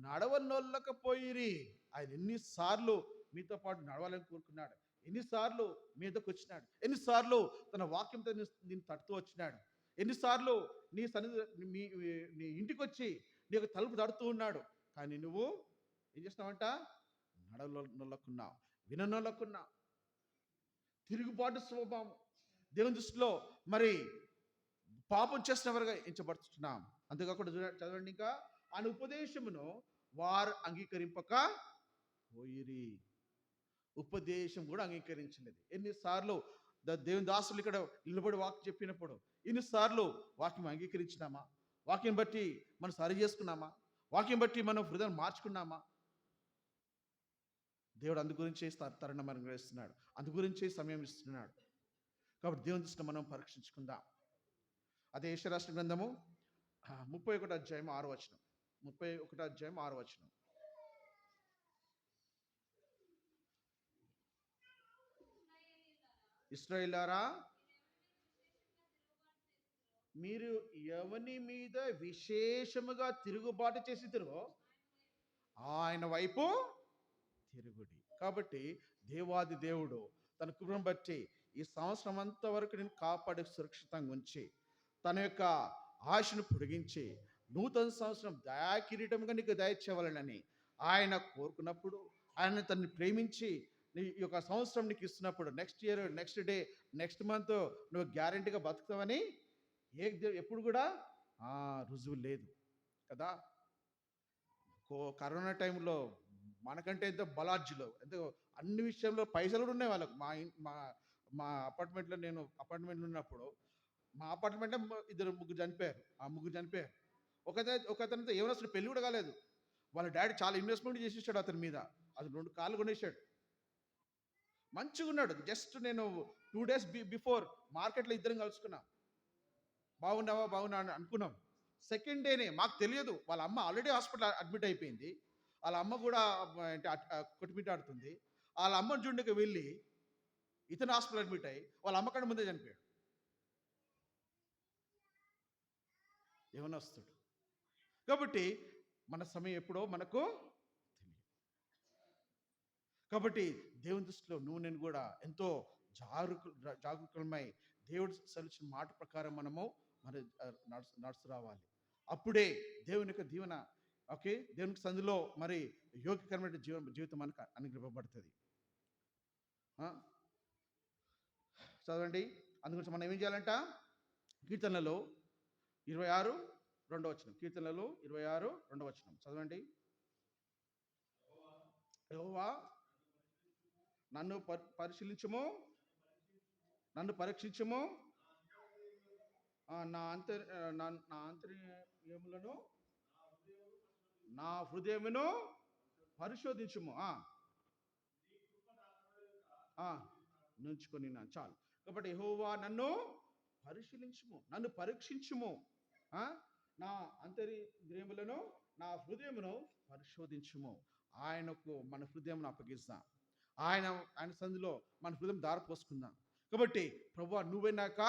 నడవనొల్లకపోయిరి. ఆయన ఎన్నిసార్లు మీతో పాటు నడవాలని కోరుకున్నాడు, ఎన్నిసార్లు మీదకు వచ్చినాడు, ఎన్నిసార్లు తన వాక్యంతో నేను తడుతూ వచ్చినాడు, ఎన్నిసార్లు నీ నీ ఇంటికి వచ్చి నీ యొక్క తలుపు తడుతూ ఉన్నాడు. కానీ నువ్వు ఏం చేస్తున్నావంట, నడవనొల్లకున్నావు, విననొల్లకున్నావు. తిరుగుబాటు స్వభావం దేవుని దృష్టిలో మరి పాపం చేసిన వారుగా ఎంచబడుతున్నాం. అంతేకాకుండా చదవండి ఇంకా, ఆయన ఉపదేశమును వారు అంగీకరింపక పోయిరి. ఉపదేశం కూడా అంగీకరించలేదు. ఎన్నిసార్లు దేవుని దాసులు ఇక్కడ నిలబడి వాక్యం చెప్పినప్పుడు ఎన్నిసార్లు వాక్యం అంగీకరించినామా? వాక్యం బట్టి మనం సరి చేసుకున్నామా? వాక్యం బట్టి మనం హృదయం మార్చుకున్నామా? దేవుడు అందు గురించి తరుణం అనుగ్రహిస్తున్నాడు, అందు గురించి సమయం ఇస్తున్నాడు. కాబట్టి దేవుని దృష్టిని మనం పరీక్షించుకుందాం. అదే యెషయా రాసిన గ్రంథము 31వ అధ్యాయం 6వ వచనం. 31వ అధ్యాయం 6వ వచనం. ఇశ్రాయేలులారా, మీరు ఎవని మీద విశేషముగా తిరుగుబాటు చేసిరో ఆయన వైపు తిరుగుడి. కాబట్టి దేవాది దేవుడు తన కృపను బట్టి ఈ సంవత్సరం అంత వరకు నేను కాపాడి సురక్షితంగా ఉంచి తన యొక్క ఆశను పొడిగించి నూతన సంవత్సరం దయాకిరీటంగా నీకు దయచేవాలని ఆయన కోరుకున్నప్పుడు, ఆయన తనని ప్రేమించి నీ యొక్క సంవత్సరం నీకు ఇస్తున్నప్పుడు, next year, next day, next month నువ్వు గ్యారెంటీగా బతుకుతావని ఎప్పుడు కూడా రుజువు లేదు కదా. కరోనా టైంలో మనకంటే ఎంతో బలార్జులో, ఎంతో అన్ని విషయంలో పైసలు కూడా ఉన్నాయి వాళ్ళకు. మా అపార్ట్మెంట్లో, నేను అపార్ట్మెంట్లో ఉన్నప్పుడు మా అపార్ట్మెంట్లో ముగ్గురు చనిపోయారు. ఆ ముగ్గురు చనిపోయారు. ఒకతనితో ఏమైనా అసలు పెళ్లి కూడా కాలేదు. వాళ్ళ డాడీ చాలా ఇన్వెస్ట్మెంట్ చేసేసాడు అతని మీద. అతను 2 కార్లు కొనేసాడు, మంచిగా ఉన్నాడు. జస్ట్ నేను 2 days బిఫోర్ మార్కెట్లో ఇద్దరం కలుసుకున్నాం. బాగున్నావా అనుకున్నాం. సెకండ్ డేనే మాకు తెలియదు, వాళ్ళ అమ్మ ఆల్రెడీ హాస్పిటల్ అడ్మిట్ అయిపోయింది. వాళ్ళ అమ్మ కూడా కొట్టుమిట్టాడుతుంది. వాళ్ళ అమ్మని చూడడానికి వెళ్ళి ఇతను హాస్పిటల్ అడ్మిట్ అయ్యి వాళ్ళ అమ్మ కంటే ముందే చనిపోయాడు. ఏమన్నా వస్తాడు. కాబట్టి మన సమయం ఎప్పుడో మనకు తెలియదు. కాబట్టి దేవుని దృష్టిలో నువ్వు నేను కూడా ఎంతో జాగరూకులమై దేవుడు సెలచిన మాట ప్రకారం మనము మరి నడుచు రావాలి. అప్పుడే దేవుని యొక్క దీవెన, ఓకే, దేవునికి సందులో మరి యోగ్యకరమైన జీవితం మనకు అనుగ్రహింపబడుతుంది. చదవండి. అందుగురించి మనం ఏం చేయాలంట? కీర్తనలలో 26:2 కీర్తనలు 26:2 చదవండి. యెహోవా నన్ను పరిశీలించుము, నన్ను పరీక్షించుము, నా అంతర్యములను, నా హృదయమును పరిశోధించుము, నుంచుకొని చాలు. కాబట్టి యెహోవా నన్ను పరిశీలించుము, నన్ను పరీక్షించుము, నా అంతర్యములను, నా హృదయమును పరిశోధించుము. ఆయనకు మన హృదయం అప్పగిస్తాం. ఆయన సంధిలో మన హృదయం దారిపోసుకుందాం. కాబట్టి ప్రభువా, నువ్వే నా యొక్క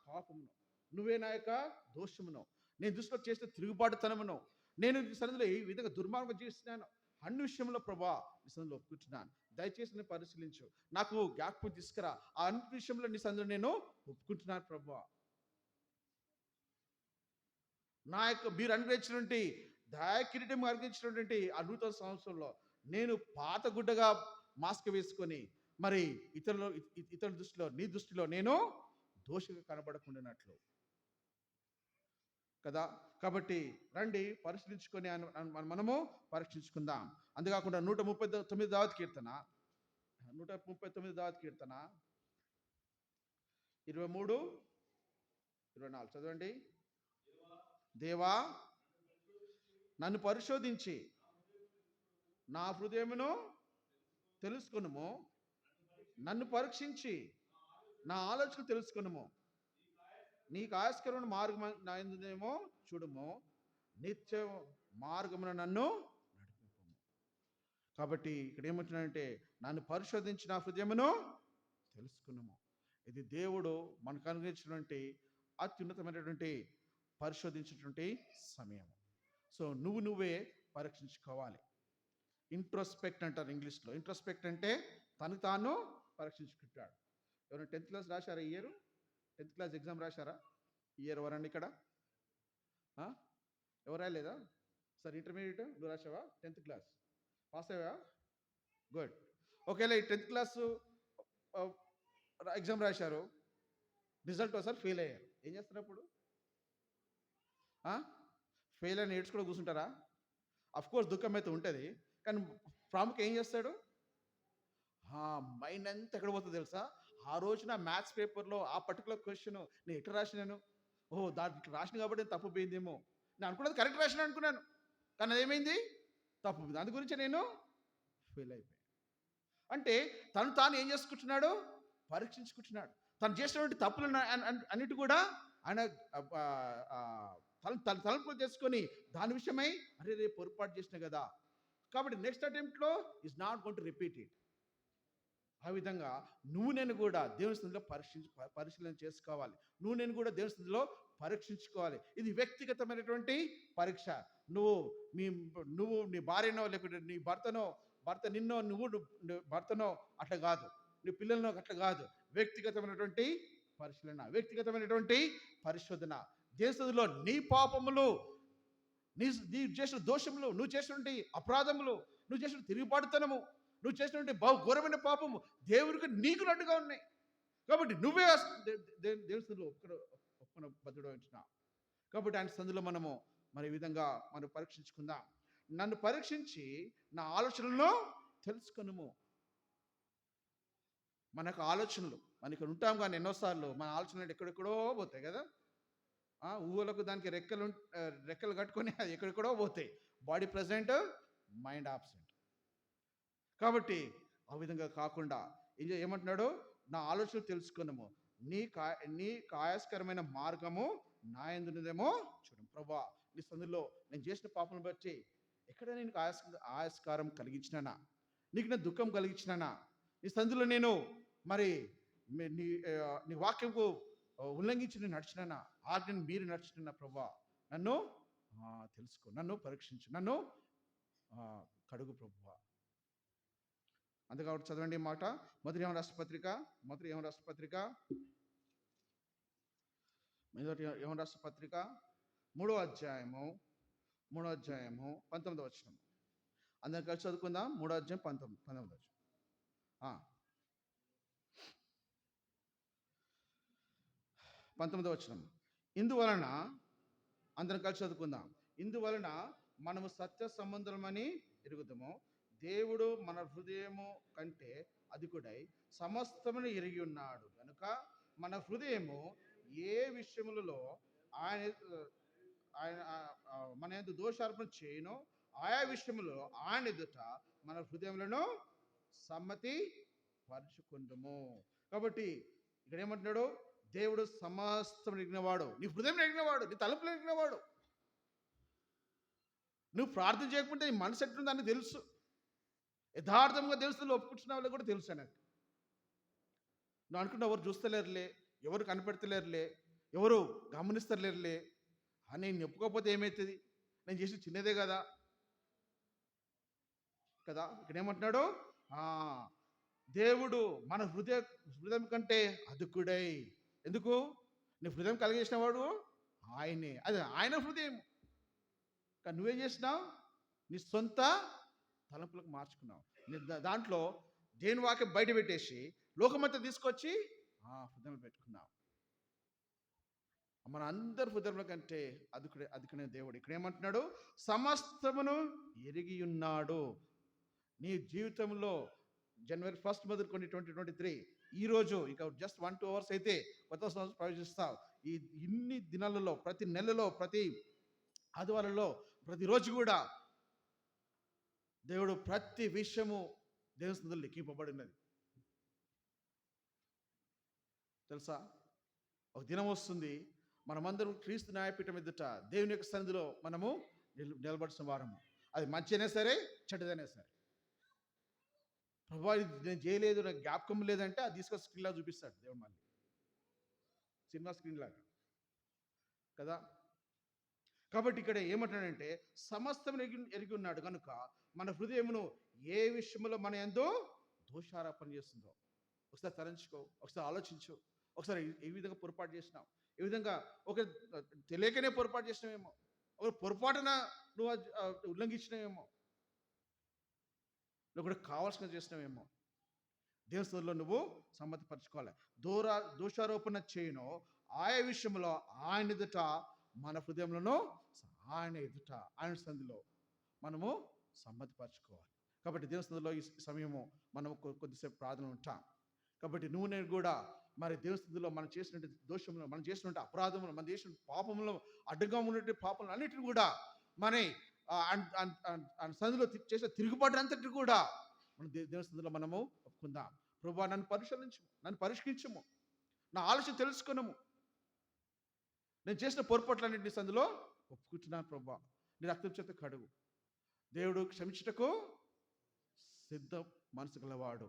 పాపమును, నువ్వే నా యొక్క దోషమును, నేను దృష్టిలో చేసిన తిరుగుబాటుతనమును, నేను ఈ సన్నిధిలో ఈ విధంగా దుర్మార్గం చేస్తున్నాను అన్ని విషయంలో ప్రభువా నీ సన్నిధిలో ఒప్పుకుంటున్నాను. దయచేసి నేను పరిశీలించు, నాకు జ్ఞాపకం తీసుకురా. ఆ అన్ని విషయంలో నీ సన్నిధిలో నేను ఒప్పుకుంటున్నాను ప్రభువా. నా యొక్క మీరు అనుగ్రహించినటువంటి దయాకిరీటం అనుగ్రహించినటువంటి ఆ నూతన సంవత్సరంలో నేను పాత గుడ్డగా మాస్క్ వేసుకొని మరి ఇతరుల దృష్టిలో, నీ దృష్టిలో నేను దోషిగా కనబడకుండానట్లు కదా. కాబట్టి రండి పరిశీలించుకొని మనము పరీక్షించుకుందాం. అంతేకాకుండా 139వ కీర్తన 23-24 చదవండి. దేవా నన్ను పరిశోధించి నా హృదయమును తెలుసుకొనుము, నన్ను పరీక్షించి నా ఆలోచన తెలుసుకొనుము, నీకు ఆయాస్కరమైన మార్గం నా యందునేమో చూడుము, నిత్య మార్గమున నన్ను నడిపింపుము. కాబట్టి ఇక్కడ ఏమంటున్నాడంటే నన్ను పరిశోధించి నా హృదయమును తెలుసుకున్నాము. ఇది దేవుడు మనకు అనుగ్రహించినటువంటి అత్యున్నతమైనటువంటి పరిశోధించినటువంటి సమయం. సో నువ్వే పరీక్షించుకోవాలి. ఇంట్రోస్పెక్ట్ అంటారు ఇంగ్లీష్లో. ఇంట్రోస్పెక్ట్ అంటే తను తాను పరీక్షించుకుంటాడు. ఎవరైనా 10th క్లాస్ రాశారా? ఈ ఇయర్ 10th క్లాస్ ఎగ్జామ్ రాశారా? ఈ ఇయర్ ఎవరండి ఇక్కడ? ఎవరు రాయలేదా? సార్ ఇంటర్మీడియట్ నువ్వు రాసావా? 10th క్లాస్ పాస్ అయ్యావా? గుడ్. ఓకేలా ఈ 10th క్లాస్ ఎగ్జామ్ రాశారు, రిజల్ట్ ఒకసారి ఫెయిల్ అయ్యారు, ఏం చేస్తారు అప్పుడు? ఫెయిల్ అని ఏడ్చుకుంటూ కూర్చుంటారా? అఫ్కోర్స్ దుఃఖం అయితే ఉంటుంది, కానీ ప్రాముఖ్యం ఏం చేస్తాడు? మైండ్ అంతా ఎక్కడ పోతుంది తెలుసా? ఆ రోజున మ్యాథ్స్ పేపర్లో ఆ పర్టికులర్ క్వశ్చన్ నేను ఎట్లా రాసినాను, దాంట్లో రాసిన కాబట్టి నేను తప్పు పోయిందేమో, నేను అనుకున్నది కరెక్ట్ రాసిన అనుకున్నాను, కానీ అదేమైంది? తప్పు పోయింది. అందు గురించి నేను ఫెయిల్ అయిపోయాను. అంటే తాను ఏం చేసుకుంటున్నాడు? పరీక్షించుకుంటున్నాడు. తను చేసినటువంటి తప్పులు అన్నిటి కూడా ఆయన తలుపులు చేసుకొని దాని విషయమై అరే రేపు పొరపాటు చేసిన కదా, కాబట్టి నెక్స్ట్ అటెంప్ట్లో is not going to repeat it. ఆ విధంగా నేను కూడా దేవుని స్థితిలో పరిశీలన చేసుకోవాలి. నేను కూడా దేవుని స్థితిలో పరీక్షించుకోవాలి. ఇది వ్యక్తిగతమైనటువంటి పరీక్ష. నువ్వు నీ భార్యనో లేకుంటే నీ భర్త నిన్నో, నువ్వు భర్తనో అట్లా కాదు, నీ పిల్లలనో అట్లా కాదు. వ్యక్తిగతమైనటువంటి పరిశీలన, వ్యక్తిగతమైనటువంటి పరిశోధన. దేవుని స్థితిలో నీ పాపములు, నీ చేసిన దోషములు, నువ్వు చేసినటువంటి అపరాధములు, నువ్వు చేసిన తిరుగుబాటుతనము, నువ్వు చేసినటువంటి ఘోరమైన పాపము దేవుడికి నీకు నట్టుగా ఉన్నాయి. కాబట్టి నువ్వే దేవుని స్థితిలో ఒప్పుకున్న బద్ధుడు అంటున్నావు. కాబట్టి ఆయన సందులో మనము మరి విధంగా మనం పరీక్షించుకుందాం. నన్ను పరీక్షించి నా ఆలోచనలను తెలుసుకొనుము. మనకు ఆలోచనలు మనకి ఉంటాం, కానీ ఎన్నోసార్లు మన ఆలోచనలు ఎక్కడెక్కడో పోతాయి కదా. ఊహలకు దానికి రెక్కలు కట్టుకొని అది ఎక్కడెక్కడో పోతాయి. Body present, mind absent. కాబట్టి ఆ విధంగా కాకుండా ఏమంటున్నాడు? నా ఆలోచన తెలుసుకున్నాము, నీ ఆయాస్కరమైన మార్గము నా యందున్నదేమో చూడు. ప్రభువా, నీ సందులో నేను చేసిన పాపను బట్టి ఎక్కడ నేను ఆయాస్కారం కలిగించినానా, నీకు నేను దుఃఖం కలిగించినానా, నీ సందులో నేను మరి నీ వాక్యంకు ఉల్లంఘించి నేను నడిచినానా, ఆజ్ఞను మీరు నడిచినా ప్రభువా నన్ను తెలుసుకో, నన్ను పరీక్షించు, నన్ను కడుగు ప్రభువా. అందుకే చదవండి ఈ మాట. మొదటి యోహాను రాసిన పత్రిక 3వ అధ్యాయము 19వ వచనం. అందరం కలిసి చదువుకుందాం. 3వ అధ్యాయం 19వ వచనం. 19వ వచనం. ఇందువలన, అందరం కలిసి చదువుకుందాం. ఇందువలన మనము సత్య సంబంధులమని ఎరుగుదము, దేవుడు మన హృదయము కంటే అధికుడై సమస్తమును ఎరిగి ఉన్నాడు కనుక మన హృదయము ఏ విషయములలో ఆయన మన యందు దోషార్పణ చేయను, ఆయా విషయములో ఆయన ఎదుట మన హృదయములను సమ్మతి పరుచుకుందుము. కాబట్టి ఇక్కడ ఏమంటున్నాడు? దేవుడు సమస్తం ఎరిగినవాడు, నీ హృదయం ఎరిగినవాడు, నీ తలుపులు ఎరిగినవాడు. నువ్వు ప్రార్థన చేయకపోతే నీ మనసు ఎట్లుందో అని తెలుసు. యథార్థంగా తెలుసు, ఒప్పుకుంటున్న వాళ్ళకి కూడా తెలుసు అన్నట్టు. నువ్వు అనుకుంటే ఎవరు చూస్తలేరులే, ఎవరు కనిపెడతలేరులే, ఎవరు గమనిస్తలేరులే అని నేను ఒప్పుకోకపోతే ఏమవుతుంది? నేను చేసి చిన్నదే కదా. ఇక్కడ ఏమంటున్నాడు? దేవుడు మన హృదయం కంటే అధికుడై. ఎందుకు? నీ హృదయం కలిగేసిన వాడు ఆయనే, అదే ఆయన హృదయం. కానీ నువ్వేం చేసినావు? నీ సొంత తలంపులకు మార్చుకున్నావు. దాంట్లో దేని వాక్యం బయట పెట్టేసి లోకమంతా తీసుకొచ్చి హృదయంలో పెట్టుకున్నావు. మన అందరి హృదయంలో కంటే అధికనే దేవుడు. ఇక్కడ ఏమంటున్నాడు? సమస్తమును ఎరిగి ఉన్నాడు. నీ జీవితంలో జనవరి 1 మొదలుకొని 2023 ఈరోజు ఇక జస్ట్ 1-2 అవర్స్ అయితే కొత్త సంవత్సరం ప్రవేశిస్తావు. ఈ ఇన్ని దినాలలో, ప్రతి నెలలో, ప్రతి ఆదివారంలో, ప్రతిరోజు కూడా దేవుడు ప్రతి విషయము దేవుని సన్నిధిలో లిఖింపబడినది. తెలుసా? ఒక దినం వస్తుంది, మనమందరం క్రీస్తు న్యాయపీఠం ఎదుట దేవుని యొక్క సన్నిధిలో మనము నిలబడిన వారము. అది మంచిదైనా సరే, చెడ్డదైనా సరే. ప్రభా నేను చేయలేదు, నాకు జ్ఞాపకం లేదంటే అది తీసుకొని స్క్రీన్ లాగా చూపిస్తాడు దేవుడు. మళ్ళీ సినిమా స్క్రీన్ లాగా కదా. కాబట్టి ఇక్కడ ఏమంటాడంటే సమస్తం ఎరిగి ఉన్నాడు కనుక మన హృదయమును ఏ విషయంలో మన యందు దోషారోపణ చేస్తుందో ఒకసారి తలంచుకో, ఒకసారి ఆలోచించు. ఒకసారి ఏ విధంగా పొరపాటు చేసినావు, ఏ విధంగా ఒక తెలియకనే పొరపాటు చేసినావేమో, ఒక పొరపాటున నువ్వు ఉల్లంఘించినవేమో, నువ్వు కూడా కావాల్సిన చేసినవేమో. దేవుని సన్నిధిలో నువ్వు సమ్మతిపరచుకోవాలి. దోషారోపణ చేయను ఆయా విషయంలో ఆయన ఎదుట మన హృదయంలో, ఆయన ఎదుట, ఆయన సన్నిధిలో మనము సమ్మతిపరచుకోవాలి. కాబట్టి దేవుని సన్నిధిలో ఈ సమయము మనం కొద్దిసేపు ప్రార్థన ఉంటాం. కాబట్టి నువ్వు నేను కూడా మరి దేవుని సన్నిధిలో మనం చేసినటువంటి దోషంలో, మనం చేసినటువంటి అపరాధములు, మనం చేసిన పాపంలో, అడ్డుగా ఉన్నటువంటి పాపములు అన్నిటిని కూడా మన సన్నిధిలో చేసిన తిరుగుబాటు అంతటి కూడా మనం దేవుని సన్నిధిలో మనము ఒప్పుకుందాం. ప్రభువా నన్ను పరిశీలించము, నన్ను పరిష్కరించము, నా ఆలోచన తెలుసుకున్నాము, నేను చేసిన పొరపాట్లన్నింటినీ సందులో ఒప్పుకుంటున్నాను ప్రభువా, నీ రక్తం చేత కడుగు. దేవుడు క్షమించుటకు సిద్ధ మనసు గలవాడు.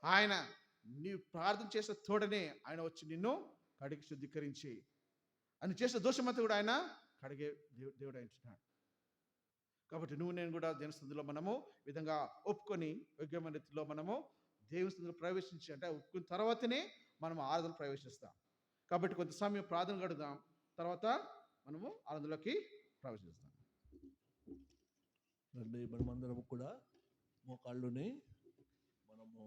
ఆయన నీ ప్రార్థన చేసిన తోడనే ఆయన వచ్చి నిన్ను కడిగి శుద్ధీకరించి అని చేసిన దోషమంతా కూడా ఆయన కడిగే దేవుడు అంటున్నాడు. కాబట్టి నువ్వు నేను కూడా దేవుని సన్నిధిలో మనము విధంగా ఒప్పుకొని యోగ్యమైన రీతిలో మనము దేవుని సన్నిధిలో ప్రవేశించి, అంటే ఒప్పుకున్న తర్వాతనే మనం ఆరాధన ప్రవేశిస్తాం. కాబట్టి కొంత సమయం ప్రార్థన గడుదాం, తర్వాత మనము ఆరాధనలోకి ప్రవేశిస్తాం. మనమందరం కూడా మోకాళ్ళుని మనము